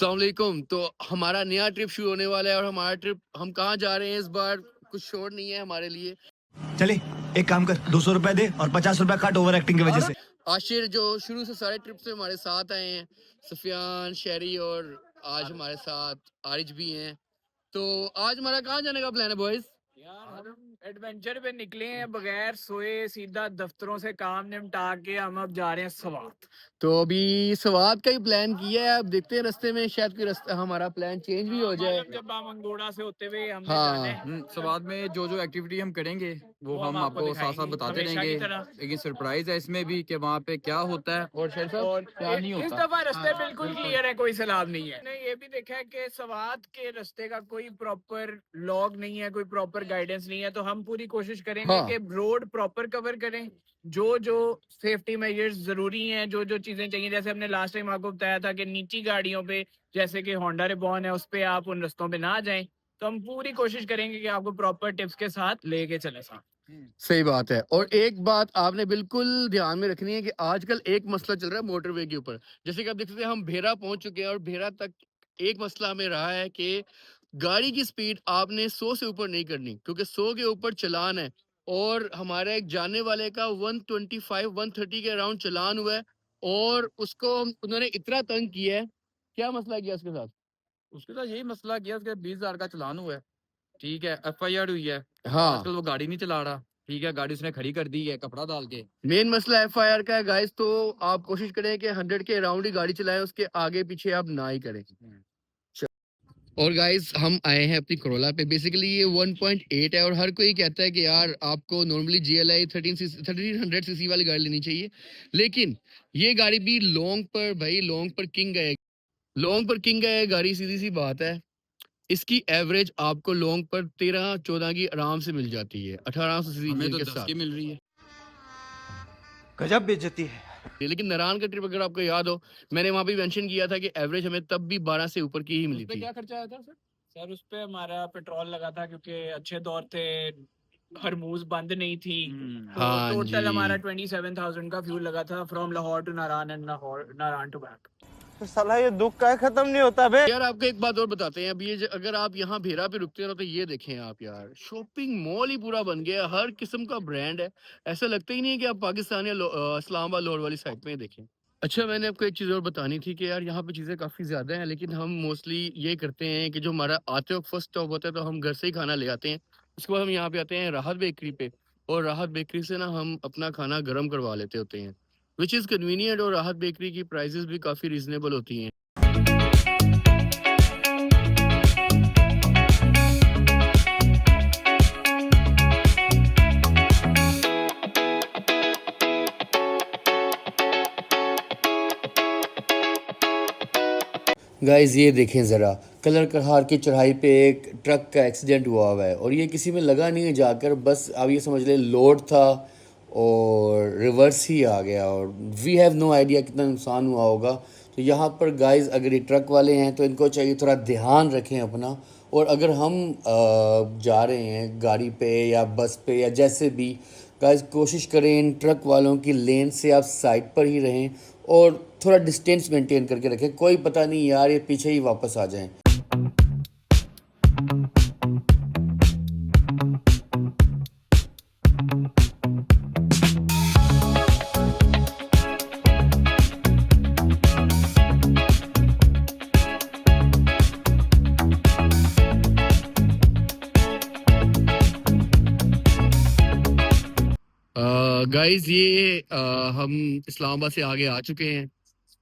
अस्सलाम वालेकुम। तो हमारा नया ट्रिप शुरू होने वाला है और हमारा ट्रिप हम कहाँ जा रहे हैं इस बार कुछ शोर नहीं है हमारे लिए। चले एक काम कर 200 रुपए दे और 50 रुपए काट ओवर एक्टिंग की वजह से। आशिर जो शुरू से सारे ट्रिप से हमारे साथ आए हैं, सफियान, शेरी और आज हमारे साथ आरिज भी हैं। तो आज हमारा कहाँ जाने का प्लान है बॉयज? यार हम एडवेंचर पे निकले हैं बगैर सोए, सीधा दफ्तरों से काम निपटा के हम अब जा रहे हैं सवात। तो अभी सवात का ही प्लान किया है, अब देखते हैं रास्ते में शायद कोई रास्ता हमारा प्लान चेंज भी हो जाए। जब बामंगोड़ा से होते हुए हमने हाँ। जाना है। सवाद में जो जो एक्टिविटी हम करेंगे वो हम आपको साथ साथ बताते हमेशा की रहेंगे। तरह। लेकिन सरप्राइज है इसमें भी कि वहाँ पे क्या होता है और शायद और क्या नहीं इस होता। दफा रास्ते बिल्कुल क्लियर है, कोई सैलाब नहीं है। नहीं, ये भी देखा है कि सवात के रास्ते का कोई प्रॉपर लॉग नहीं है, कोई प्रॉपर गाइडेंस नहीं है। तो हम पूरी कोशिश करेंगे हाँ। कि रोड प्रॉपर कवर करें, जो जो सेफ्टी मेजर्स जरूरी हैं, जो जो चीजें चाहिए। जैसे हमने लास्ट टाइम आपको बताया था कि नीची गाड़ियों पे जैसे कि होंडा रिबॉन है, उस पे आप उन रास्तों पे ना जाएं। तो हम पूरी कोशिश करेंगे कि आपको प्रॉपर टिप्स के साथ लेके चले साथ। सही बात है। और एक बात आपने बिल्कुल ध्यान में रखनी है कि आजकल एक मसला चल रहा है मोटरवे के ऊपर। जैसे कि आप देख सकते हैं हम भेरा पहुंच चुके हैं और भेरा तक एक मसला हमें रहा है कि गाड़ी की स्पीड आपने 100 से ऊपर नहीं करनी, क्योंकि 100 के ऊपर चलान है। और हमारा एक जाने वाले का 125 130 के अराउंड चलान हुआ है और उसको उन्होंने इतना तंग किया है। क्या मसला किया उसके साथ? उसके साथ यही मसला किया, उसके 20,000 का चलान हुआ है, ठीक है, FIR हुई है। हाँ। आजकल वो गाड़ी नहीं चला रहा, ठीक है, गाड़ी उसने खड़ी कर दी है कपड़ा डाल के। मेन मसला FIR का है गाइस। तो आप कोशिश करें कि 100 के अराउंड ही गाड़ी चलाएं, उसके आगे पीछे आप ना ही करें। और गाइस हम आए हैं अपनी करोला पे। बेसिकली ये 1.8 है और हर कोई कहता है कि यार आपको नॉर्मली GLI 1300 सीसी वाली गाड़ी लेनी चाहिए, लेकिन ये गाड़ी भी लॉन्ग पर भाई लॉन्ग पर किंग है। लॉन्ग पर किंग है गाड़ी, सीधी सी बात है। इसकी एवरेज आपको लॉन्ग पर 13-14 की आराम से मिल जाती है 1800 सीसी हमें तो के 10 साथ। की मिल रही है। गजब बेइज्जती है। लेकिन नारायण का ट्रिप अगर आपको याद हो, मैंने वहां भी मेंशन किया था कि एवरेज हमें तब भी 12 से ऊपर की ही मिली उस पे थी। क्या खर्चा आया था सर? सर उस पे हमारा पेट्रोल लगा था, क्योंकि अच्छे दौर थे, हरमूज बंद नहीं थी। तो हाँ टोटल जी। हमारा 27,000 का फ्यूल लगा था from Lahore to Narayan and Narayan to back. तो साला ये दुख का खत्म नहीं होता बे। यार आपको एक बात और बताते हैं। अभी ये अगर आप यहाँ भेरा पे रुकते हो तो ये देखें आप, यार शॉपिंग मॉल ही पूरा बन गया है, हर किस्म का ब्रांड है। ऐसा लगता ही नहीं है कि आप पाकिस्तान या इस्लामाबाद लाहौर वाली साइड में देखें। अच्छा, मैंने आपको एक चीज़ और बतानी थी कि यार यहाँ पे चीज़ें काफ़ी ज़्यादा हैं, लेकिन हम मोस्टली ये करते हैं कि जो हमारा आते वक्त फर्स्ट स्टॉप होता है तो हम घर से ही खाना ले आते हैं। उसके बाद हम यहाँ पे आते हैं राहत बेकरी पे, और राहत बेकरी से ना हम अपना खाना गर्म करवा लेते होते हैं, विच इज़ कन्वीनियंट। और राहत बेकरी की प्राइजेस भी काफ़ी रीजनेबल होती हैं। गाइस ये देखें ज़रा, कलर कहार की चढ़ाई पे एक ट्रक का एक्सीडेंट हुआ है और ये किसी में लगा नहीं है जाकर, बस आप ये समझ लें लोड था और रिवर्स ही आ गया और वी हैव नो आइडिया कितना नुकसान हुआ होगा। तो यहाँ पर गाइस अगर ये ट्रक वाले हैं तो इनको चाहिए थोड़ा ध्यान रखें अपना। और अगर हम जा रहे हैं गाड़ी पे या बस पे या जैसे भी, गाइस कोशिश करें इन ट्रक वालों की लेन से आप साइड पर ही रहें और थोड़ा डिस्टेंस मेंटेन करके रखें। कोई पता नहीं यार ये पीछे ही वापस आ जाएं। गाइस ये हम इस्लामाबाद से आगे आ चुके हैं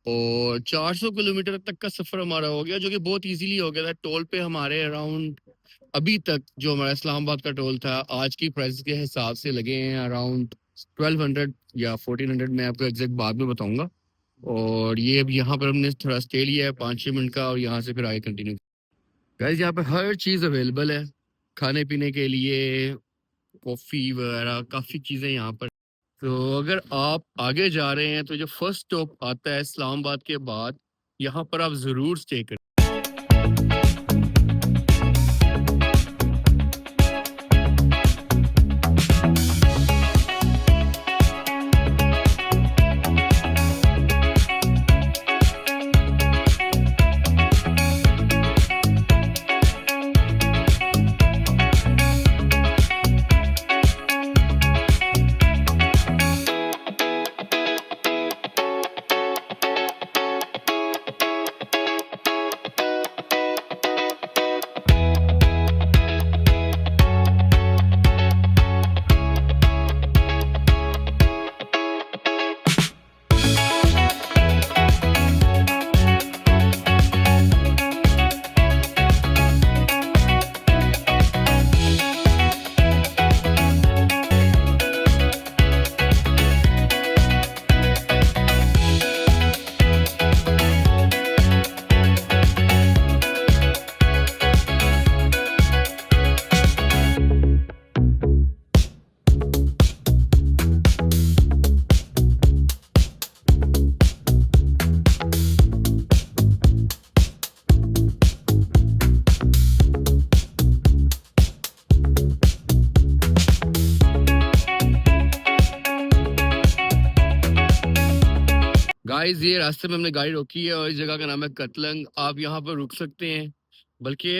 और 400 किलोमीटर तक का सफ़र हमारा हो गया, जो कि बहुत इजीली हो गया था। टोल पे हमारे अराउंड अभी तक जो हमारा इस्लामाबाद का टोल था आज की प्राइस के हिसाब से लगे हैं अराउंड 1200 या 1400, मैं आपको एग्जैक्ट बाद में बताऊंगा। और ये अब यहाँ पर हमने थोड़ा स्टे लिया है 5-6 मिनट का और यहाँ से फिर आगे कंटिन्यू। गाइस यहाँ पे हर चीज़ अवेलेबल है खाने पीने के लिए, कॉफ़ी वगैरह काफ़ी चीज़ें यहाँ पर। तो अगर आप आगे जा रहे हैं तो जो फर्स्ट स्टॉप आता है इस्लामाबाद के बाद, यहाँ पर आप ज़रूर स्टे करें। गाइस ये रास्ते में हमने गाड़ी रोकी है और इस जगह का नाम है कतलंग। आप यहाँ पर रुक सकते हैं, बल्कि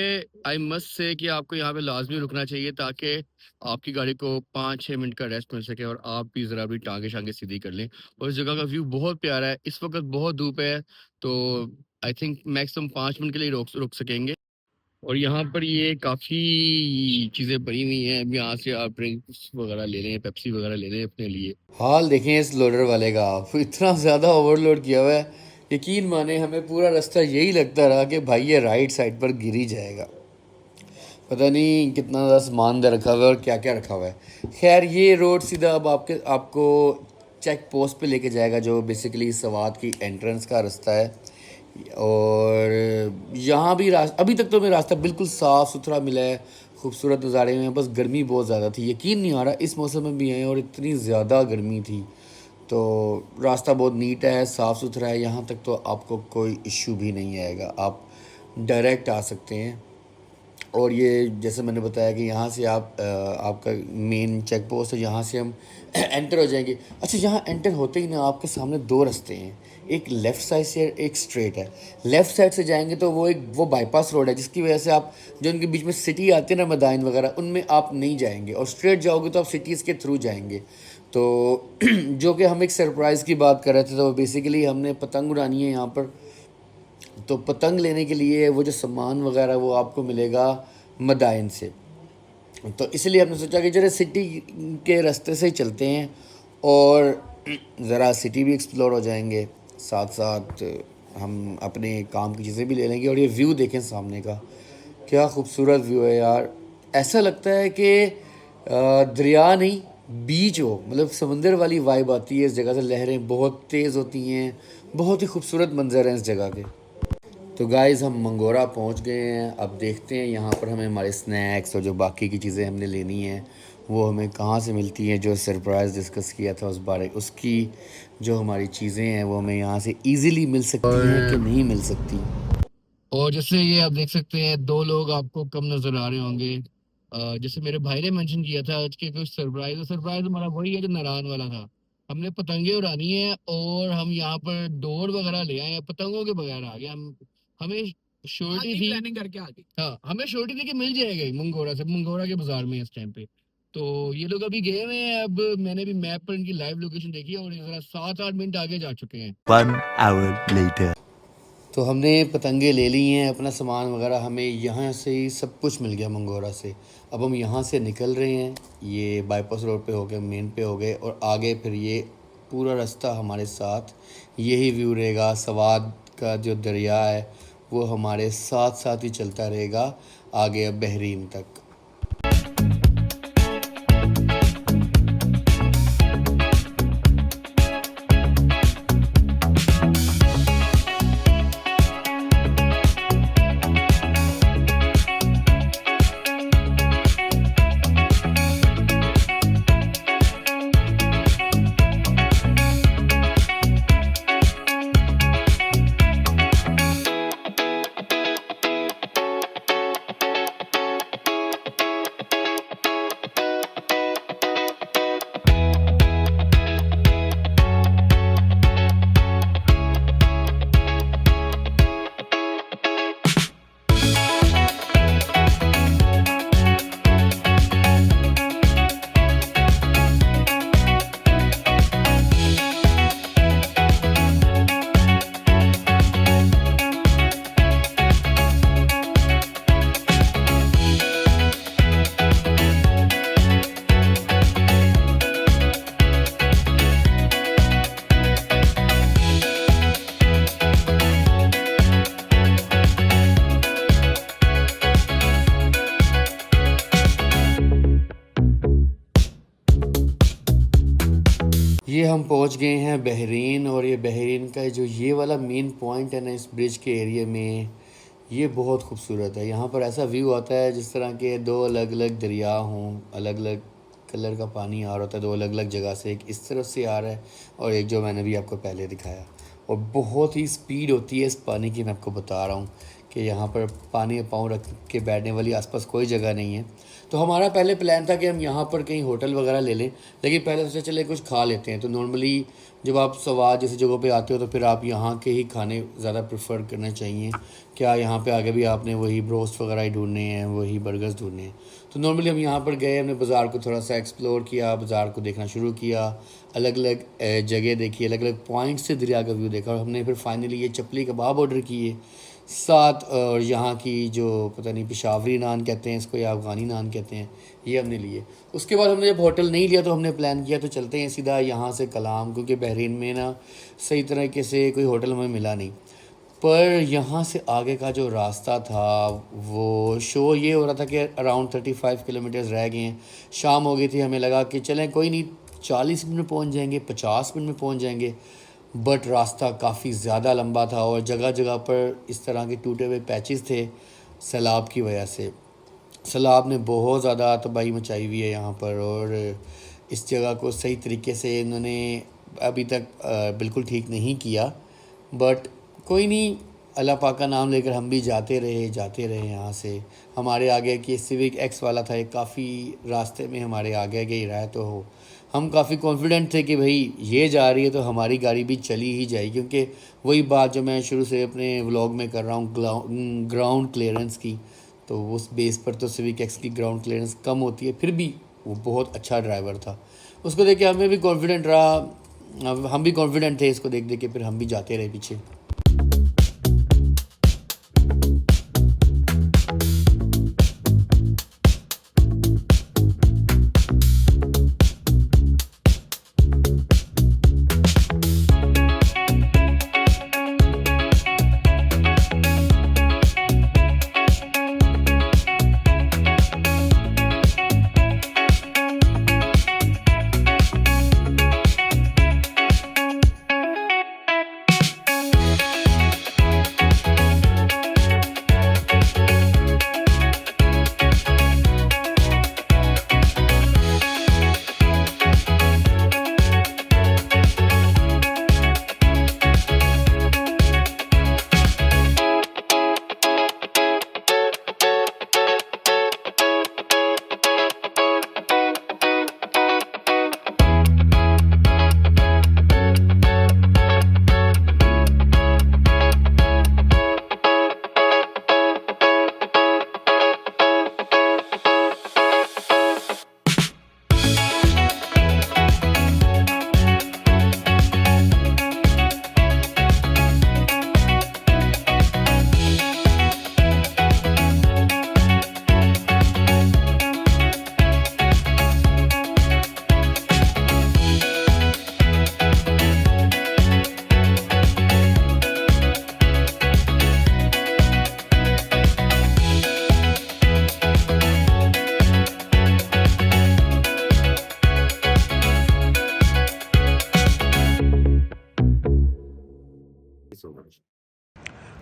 आई मस्ट से कि आपको यहाँ पे लाजमी रुकना चाहिए ताकि आपकी गाड़ी को 5-6 मिनट का रेस्ट मिल सके और आप भी ज़रा अपनी टांगे शांगे सीधी कर लें। और इस जगह का व्यू बहुत प्यारा है। इस वक्त बहुत धूप है, तो आई थिंक मैक्सिमम 5 मिनट के लिए रुक सकेंगे। और यहाँ पर ये काफ़ी चीज़ें पड़ी हुई हैं। अब यहाँ से आप ड्रिंक्स वगैरह ले लें, पेप्सी वगैरह ले लें अपने लिए। हाल देखें इस लोडर वाले का, आप इतना ज़्यादा ओवरलोड किया हुआ है, यकीन माने हमें पूरा रास्ता यही लगता रहा कि भाई ये राइट साइड पर गिर ही जाएगा। पता नहीं कितना ज़्यादा सामान दे रखा हुआ है और क्या क्या रखा हुआ है। खैर ये रोड सीधा अब आपको चेक पोस्ट पे लेके जाएगा, जो बेसिकली सवात की एंट्रेंस का रास्ता है। और यहाँ भी अभी तक तो मेरा रास्ता बिल्कुल साफ़ सुथरा मिला है, खूबसूरत नज़ारे में। बस गर्मी बहुत ज़्यादा थी, यकीन नहीं आ रहा इस मौसम में भी आए और इतनी ज़्यादा गर्मी थी। तो रास्ता बहुत नीट है, साफ़ सुथरा है। यहाँ तक तो आपको कोई इशू भी नहीं आएगा, आप डायरेक्ट आ सकते हैं। और ये जैसे मैंने बताया कि यहाँ से आपका मेन चेक पोस्ट है, यहाँ से हम एंटर हो जाएंगे। अच्छा, यहाँ एंटर होते ही ना आपके सामने 2 रास्ते हैं, एक लेफ़्ट साइड से एक स्ट्रेट है। लेफ़्ट साइड से जाएंगे तो वो बाईपास रोड है, जिसकी वजह से आप जो उनके बीच में सिटी आती है ना, मदाइन वगैरह, उनमें आप नहीं जाएंगे। और स्ट्रेट जाओगे तो आप सिटीज़ के थ्रू जाएंगे। तो जो कि हम एक सरप्राइज़ की बात कर रहे थे, तो बेसिकली हमने पतंग उड़ानी है यहाँ पर। तो पतंग लेने के लिए वो जो सामान वगैरह वो आपको मिलेगा मदाइन से। तो इसलिए हमने सोचा कि जरा सिटी के रास्ते से ही चलते हैं और ज़रा सिटी भी एक्सप्लोर हो जाएंगे, साथ साथ हम अपने काम की चीज़ें भी ले लेंगे। और ये व्यू देखें सामने का, क्या खूबसूरत व्यू है यार। ऐसा लगता है कि दरिया नहीं बीच हो, मतलब समंदर वाली वाइब आती है इस जगह से। लहरें बहुत तेज़ होती हैं, बहुत ही खूबसूरत मंजर हैं इस जगह के। तो गाइज़ हम मंगोरा पहुंच गए हैं। अब देखते हैं यहाँ पर हमें हमारे स्नैक्स और जो बाकी की चीज़ें हमने लेनी हैं वो हमें कहाँ से मिलती हैं। जो सरप्राइज़ डिस्कस किया था उसकी जो हमारी चीज़ें हैं वो हमें यहाँ से इजीली मिल सकती हैं कि नहीं मिल सकती। और जैसे ये आप देख सकते हैं 2 लोग आपको कम नज़र आ रहे होंगे। जैसे मेरे भाई ने मेंशन किया था आज के कुछ सरप्राइज़ हमारा वही है जो नारायण वाला था। हमने पतंगे उड़ानी है और हम यहाँ पर डोर वगैरह ले आए हैं, पतंगों के बगैर आ गए हम। हमें श्योरिटी थी, प्लानिंग करके आ गई। हाँ हमें श्योरिटी थी कि मिल जाएगा मंगोरा के बाजार में इस टाइम पे। तो ये लोग अभी गए हुए हैं। अब मैंने भी मैप पर इनकी लाइव लोकेशन देखी है और ये जरा 7-8 मिनट आगे जा चुके हैं। 1 hour later. तो हमने पतंगे ले ली हैं, अपना सामान वगैरह हमें यहाँ से ही सब कुछ मिल गया मंगोरा से। अब हम यहाँ से निकल रहे हैं, ये बाईपास रोड पे हो गए, मेन पे हो गए, और आगे फिर ये पूरा रास्ता हमारे साथ यही व्यू रहेगा। सवाद का जो दरिया है वो हमारे साथ साथ ही चलता रहेगा आगे अब बहरीन तक। ये हम पहुंच गए हैं बहरीन। और ये बहरीन का जो ये वाला मेन पॉइंट है ना इस ब्रिज के एरिया में, ये बहुत खूबसूरत है। यहाँ पर ऐसा व्यू आता है जिस तरह के 2 अलग अलग दरिया हों, अलग अलग कलर का पानी आ रहा होता है 2 अलग अलग जगह से। एक इस तरफ से आ रहा है और एक जो मैंने भी आपको पहले दिखाया। और बहुत ही स्पीड होती है इस पानी की, मैं आपको बता रहा हूँ कि यहाँ पर पानी में पाँव रख के बैठने वाली आसपास कोई जगह नहीं है। तो हमारा पहले प्लान था कि हम यहाँ पर कहीं होटल वगैरह ले लें, लेकिन पहले सोचे चले कुछ खा लेते हैं। तो नॉर्मली जब आप सवार जैसी जगहों पे आते हो तो फिर आप यहाँ के ही खाने ज़्यादा प्रेफर करना चाहिए। क्या यहाँ पे आगे भी आपने वही ब्रोस्ट वगैरह ही ढूंढने हैं, वही बर्गर्स ढूंढने हैं। तो नॉर्मली हम यहाँ पर गए, हमने बाज़ार को थोड़ा सा एक्सप्लोर किया, बाज़ार को देखना शुरू किया, अलग अलग जगह देखी, अलग अलग पॉइंट से दरिया का व्यू देखा, और हमने फिर फाइनली ये चपली कबाब ऑर्डर किए साथ, और यहाँ की जो पता नहीं पेशावरी नान कहते हैं इसको या अफ़गानी नान कहते हैं, ये हमने लिए। उसके बाद हमने जब होटल नहीं लिया तो हमने प्लान किया तो चलते हैं सीधा यहाँ से कलाम, क्योंकि बहरीन में ना सही तरीके से कोई होटल हमें मिला नहीं। पर यहाँ से आगे का जो रास्ता था वो शो ये हो रहा था कि अराउंड 35 किलोमीटर्स रह गए हैं, शाम हो गई थी। हमें लगा कि चलें कोई नहीं, 40 मिनट में पहुँच जाएंगे, 50 मिनट में पहुँच जाएंगे। बट रास्ता काफ़ी ज़्यादा लंबा था और जगह जगह पर इस तरह के टूटे हुए पैचेस थे सैलाब की वजह से। सैलाब ने बहुत ज़्यादा तबाही मचाई हुई है यहाँ पर, और इस जगह को सही तरीके से इन्होंने अभी तक बिल्कुल ठीक नहीं किया। बट कोई नहीं, अल्लाह पाक का नाम लेकर हम भी जाते रहे यहाँ से। हमारे आगे कि सिविक एक्स वाला था, एक काफ़ी रास्ते में हमारे आगे ही रहा है, तो हम काफ़ी कॉन्फिडेंट थे कि भाई ये जा रही है तो हमारी गाड़ी भी चली ही जाएगी, क्योंकि वही बात जो मैं शुरू से अपने व्लॉग में कर रहा हूँ ग्राउंड क्लियरेंस की, तो उस बेस पर तो सिविक एक्स की ग्राउंड क्लियरेंस कम होती है। फिर भी वो बहुत अच्छा ड्राइवर था, उसको देख के हमें भी कॉन्फिडेंट रहा, हम भी कॉन्फिडेंट थे इसको देख के, फिर हम भी जाते रहे पीछे।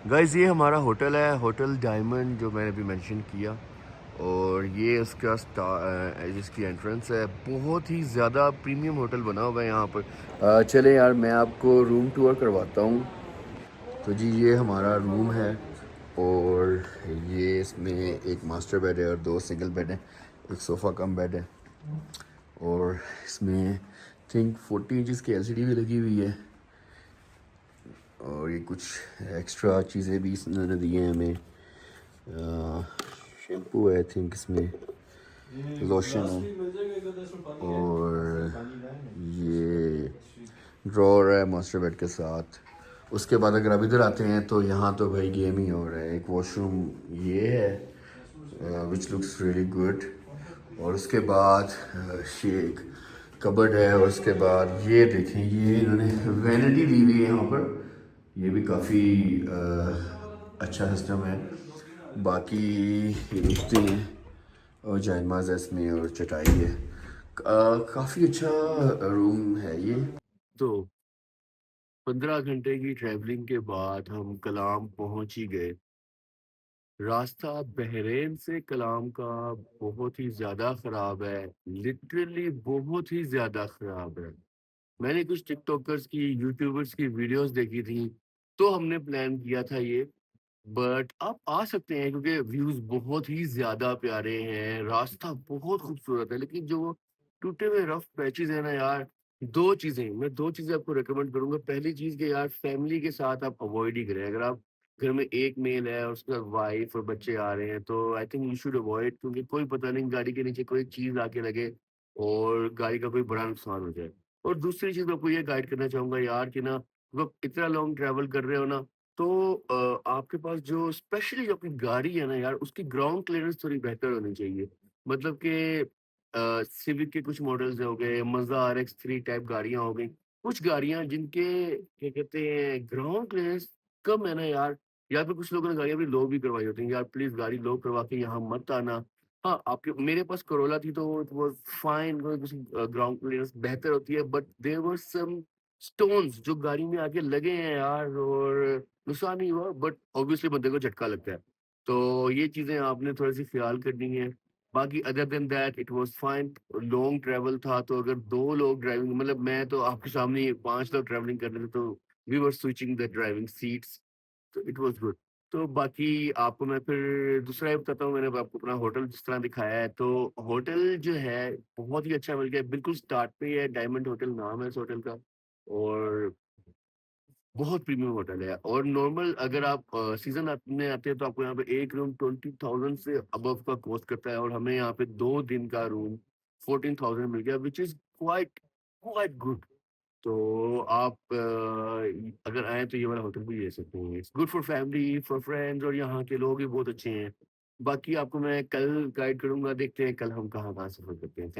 गाइस ये हमारा होटल है, होटल डायमंड, जो मैंने अभी मेंशन किया, और ये उसका जिसकी एंट्रेंस है। बहुत ही ज़्यादा प्रीमियम होटल बना हुआ है यहाँ पर। चले यार मैं आपको रूम टूर करवाता हूँ। तो जी ये हमारा रूम है, और ये इसमें एक मास्टर बेड है और 2 सिंगल बेड हैं, एक सोफ़ा कम बेड है, और इसमें थिंक 40 इंचज़ की LCD भी लगी हुई है, और ये कुछ एक्स्ट्रा चीज़ें भी इन्होंने दी हैं हमें। शैम्पू है आई थिंक इसमें, लोशन है, और ये ड्रॉर है मास्टर बेड के साथ। उसके बाद अगर आप इधर आते हैं तो यहाँ तो भाई गेम ही हो रहा है। एक वॉशरूम ये है विच लुक्स रियली गुड, और उसके बाद ये एक कबर्ड है, और उसके बाद ये देखें ये इन्होंने वैनिटी दी हुई है यहाँ पर, ये भी काफ़ी अच्छा सिस्टम है। बाकी ये देखते हैं, और जायमाज है इसमें और चटाई है, काफ़ी अच्छा रूम है ये। तो 15 घंटे की ट्रैवलिंग के बाद हम कलाम पहुंच ही गए। रास्ता बहरीन से कलाम का बहुत ही ज़्यादा ख़राब है, लिटरली बहुत ही ज़्यादा ख़राब है। मैंने कुछ टिकटॉकर्स की, यूट्यूबर्स की वीडियोस देखी थी, तो हमने प्लान किया था ये बट आप आ सकते हैं क्योंकि व्यूज़ बहुत ही ज़्यादा प्यारे हैं, रास्ता बहुत खूबसूरत है, लेकिन जो टूटे हुए रफ़ पैचेज़ हैं ना यार, 2 चीज़ें आपको रिकमेंड करूँगा। पहली चीज़ कि यार फैमिली के साथ आप अवॉइड ही करें। अगर आप घर में एक मेल है और उसके बाद वाइफ़ और बच्चे आ रहे हैं, तो I think you should avoid, क्योंकि कोई पता नहीं गाड़ी के नीचे कोई चीज़ आके लगे और गाड़ी का कोई बड़ा नुकसान हो जाए। और दूसरी चीज़ मैं आपको ये गाइड करना चाहूँगा यार कि ना, जब आप इतना लॉन्ग ट्रैवल कर रहे हो ना, तो आपके पास जो स्पेशली जो आपकी गाड़ी है ना यार, उसकी ग्राउंड क्लीयरेंस थोड़ी बेहतर होनी चाहिए। मतलब कि सिविक के कुछ मॉडल्स हो गए, मज़दा आरएक्स 3 टाइप गाड़ियाँ हो गई। कुछ गाड़ियाँ जिनके क्या कहते हैं ग्राउंड क्लीयरेंस कम है ना यार, या फिर कुछ लोगों ने गाड़ी अपनी लो भी करवाई होती है। यार प्लीज़ गाड़ी लो करवा के यहाँ मत आना। हाँ, आपके मेरे पास कोरोला थी तो it was fine, ground clearance बेहतर होती है, but there were some stones जो गाड़ी में आके लगे हैं यार, और नुकसान नहीं हुआ बट ऑब्वियसली बंदे को झटका लगता है। तो ये चीज़ें आपने थोड़ी-सी ख़्याल करनी है। बाकी other than that it was fine. Long travel था तो अगर 2 लोग ड्राइविंग, मतलब मैं तो आपके सामने ही 5 लोग ट्रैवलिंग कर रहे थे, तो we were switching the driving seats, तो इट वाज़ गुड। तो बाकी आपको मैं फिर दूसरा ये बताता हूँ, मैंने अब आपको अपना होटल जिस तरह दिखाया है, तो होटल जो है बहुत ही अच्छा मिल गया, बिल्कुल स्टार्ट पे ही है, डायमंड होटल नाम है इस होटल का। और बहुत प्रीमियम होटल है, और नॉर्मल अगर आप सीज़न में आते हैं तो आपको यहाँ पे एक रूम 20,000 से अबव का कॉस्ट करता है, और हमें यहाँ पे 2 दिन का रूम 14,000 मिल गया, which is quite quite good. तो आप अगर आएँ तो ये वाला होटल भी ले सकते हैं। It's good for family, for friends, और यहाँ के लोग भी बहुत अच्छे हैं। बाकी आपको मैं कल गाइड करूँगा, देखते हैं कल हम कहाँ-कहाँ सफ़र करते हैं। थैंक